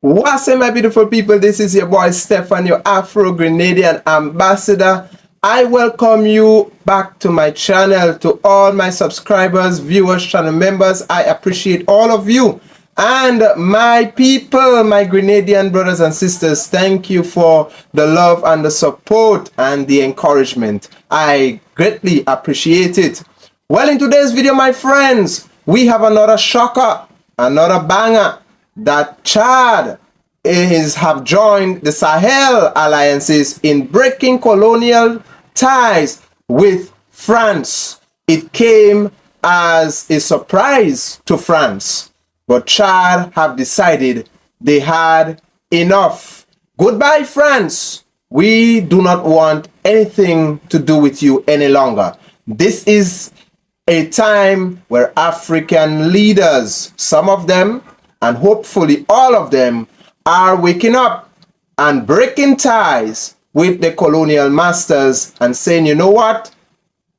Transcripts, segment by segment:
What's up, my beautiful people? This is your boy Stefan, your Afro-Grenadian ambassador. I welcome you back to my channel. To all my subscribers, viewers, channel members, I appreciate all of you. And my people, my Grenadian brothers and sisters, thank you for the love and the support and the encouragement. I greatly appreciate it. Well, in today's video, my friends, we have another shocker, another banger, that Chad have joined the Sahel alliances in breaking colonial ties with France. It came as a surprise to France, but Chad have decided they had enough. Goodbye, France. We do not want anything to do with you any longer. This is a time where African leaders, some of them, and hopefully all of them, are waking up and breaking ties with the colonial masters and saying, you know what?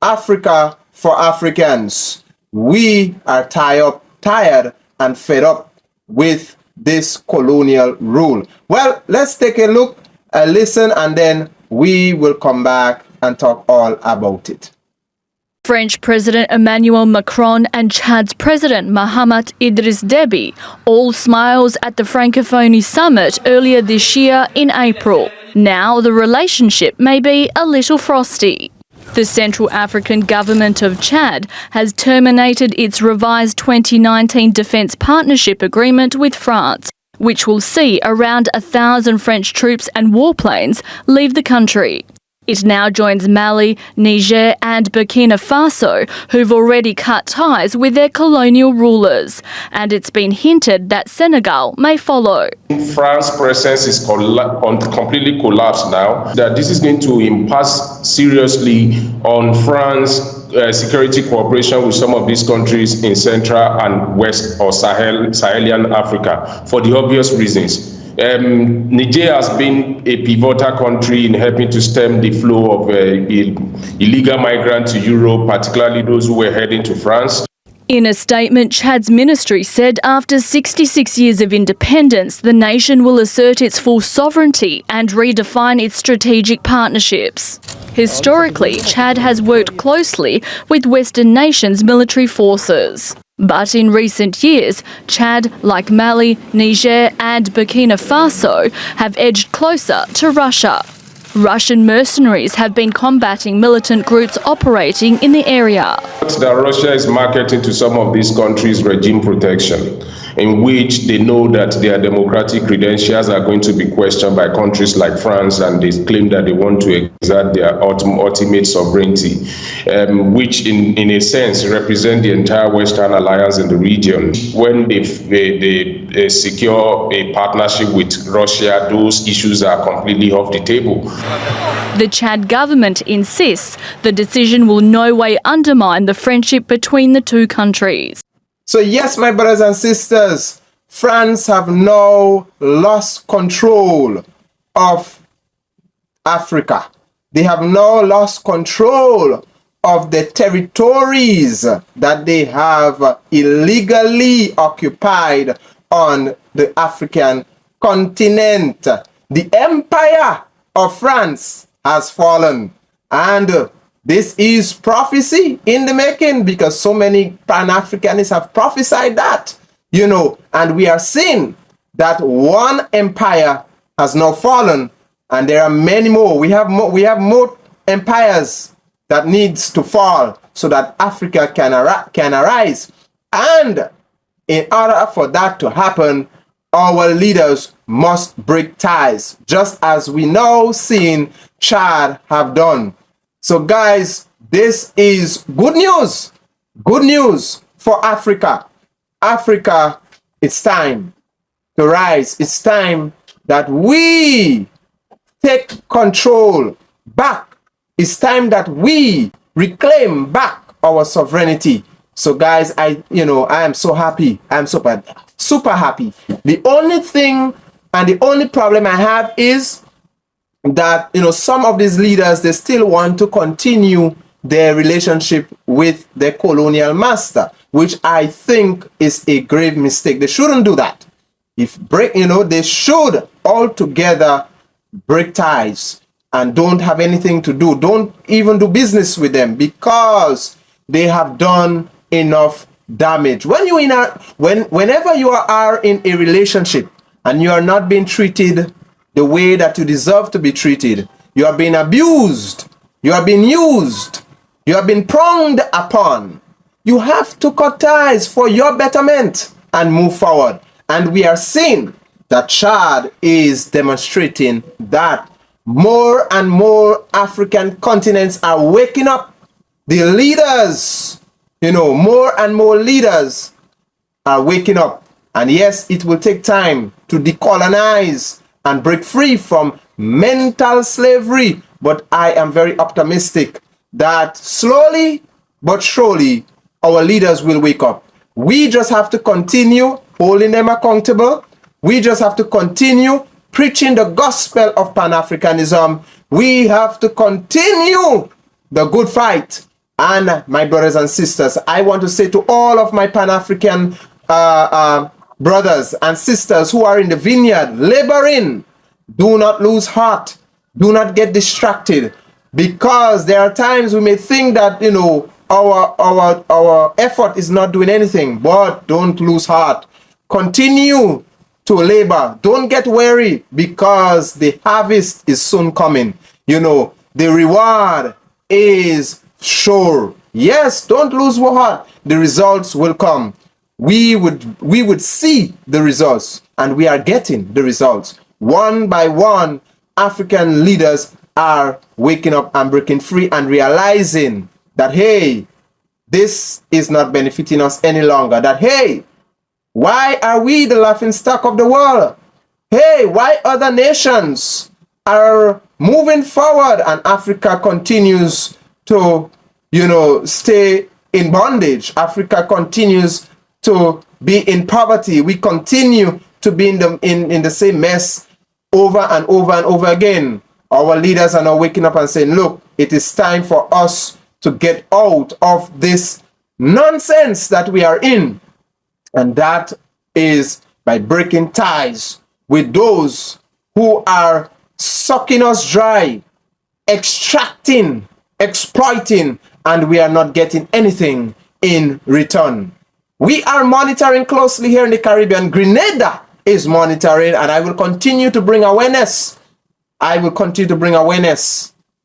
Africa for Africans. We are tired and fed up with this colonial rule. Well, let's take a look, a listen, and then we will come back and talk all about it. French President Emmanuel Macron and Chad's President Mahamat Idriss Déby all smiles at the Francophonie summit earlier this year in April. Now the relationship may be a little frosty. The Central African government of Chad has terminated its revised 2019 defence partnership agreement with France, which will see around 1,000 French troops and warplanes leave the country. It now joins Mali, Niger and Burkina Faso, who've already cut ties with their colonial rulers. And it's been hinted that Senegal may follow. France's presence is completely collapsed now. That this is going to impact seriously on France's security cooperation with some of these countries in Central and West or Sahelian Africa for the obvious reasons. Niger has been a pivotal country in helping to stem the flow of illegal migrants to Europe, particularly those who were heading to France. In a statement, Chad's ministry said after 66 years of independence, the nation will assert its full sovereignty and redefine its strategic partnerships. Historically, Chad has worked closely with Western nations' military forces. But in recent years, Chad, like Mali, Niger and Burkina Faso, have edged closer to Russia. Russian mercenaries have been combating militant groups operating in the area. That Russia is marketing to some of these countries regime protection, in which they know that their democratic credentials are going to be questioned by countries like France, and they claim that they want to exert their ultimate sovereignty, which in a sense represent the entire Western alliance in the region. When they secure a partnership with Russia, those issues are completely off the table. The Chad government insists the decision will no way undermine the friendship between the two countries. So yes, my brothers and sisters, France have now lost control of Africa. They have now lost control of the territories that they have illegally occupied on the African continent. The empire of France has fallen, and this is prophecy in the making, because so many Pan-Africanists have prophesied that, and we are seeing that one empire has now fallen, and there are many more. We have more empires that needs to fall so that Africa can arise. And in order for that to happen, our leaders must break ties, just as we now seen Chad have done. So guys, this is good news. Good news for Africa. Africa, it's time to rise. It's time that we take control back. It's time that we reclaim back our sovereignty. So guys, I am so happy. I'm super happy. The only thing and the only problem I have is that some of these leaders, they still want to continue their relationship with their colonial master, which I think is a grave mistake. They shouldn't do that. If they should all together break ties and don't have anything to do. Don't even do business with them because they have done enough damage. Whenever you are in a relationship and you are not being treated the way that you deserve to be treated, you are being abused, you are being used, you have been pronged upon, you have to cut ties for your betterment and move forward. And we are seeing that Chad is demonstrating that more and more African continents are waking up. The leaders, more and more leaders are waking up. And yes, it will take time to decolonize and break free from mental slavery. But I am very optimistic that slowly but surely our leaders will wake up. We just have to continue holding them accountable. We just have to continue preaching the gospel of Pan-Africanism. We have to continue the good fight. And my brothers and sisters, I want to say to all of my Pan-African brothers and sisters who are in the vineyard laboring, do not lose heart. Do not get distracted, because there are times we may think that our effort is not doing anything, but don't lose heart. Continue to labor. Don't get weary, because the harvest is soon coming. The reward is sure. Yes, don't lose heart. The results will come. We would see the results, and we are getting the results. One by one, African leaders are waking up and breaking free and realizing that, hey, this is not benefiting us any longer. That, hey, why are we the laughing stock of the world? Hey, why other nations are moving forward and Africa continues to, stay in bondage? Africa continues to be in poverty. We continue to be in the same mess over and over and over again. Our leaders are now waking up and saying, look, it is time for us to get out of this nonsense that we are in. And that is by breaking ties with those who are sucking us dry, extracting, exploiting, and we are not getting anything in return. We are monitoring closely here in the Caribbean. Grenada is monitoring, and I will continue to bring awareness.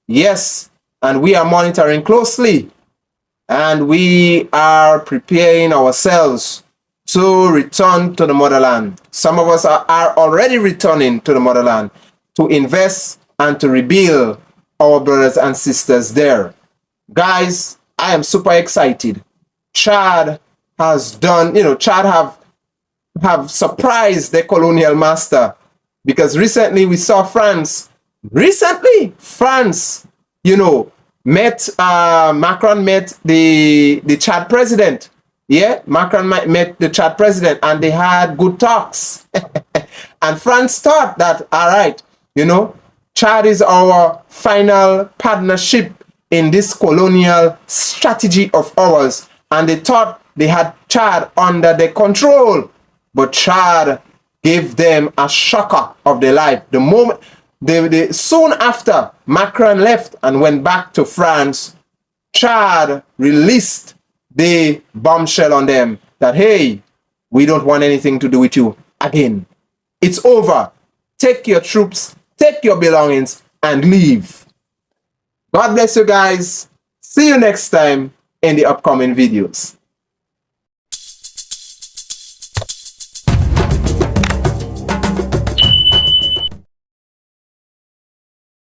Yes, and we are monitoring closely, and we are preparing ourselves to return to the motherland. Some of us are already returning to the motherland to invest and to rebuild our brothers and sisters there. Guys, I am super excited. Chad has done, Chad have surprised the colonial master, because recently we saw France, met Macron met the Chad president. Yeah, Macron met the Chad president and they had good talks. And France thought that, all right, Chad is our final partnership in this colonial strategy of ours. And they thought they had Chad under their control. But Chad gave them a shocker of their life. The moment, soon after Macron left and went back to France, Chad released the bombshell on them that, hey, we don't want anything to do with you again. It's over. Take your troops, take your belongings, and leave. God bless you guys. See you next time in the upcoming videos.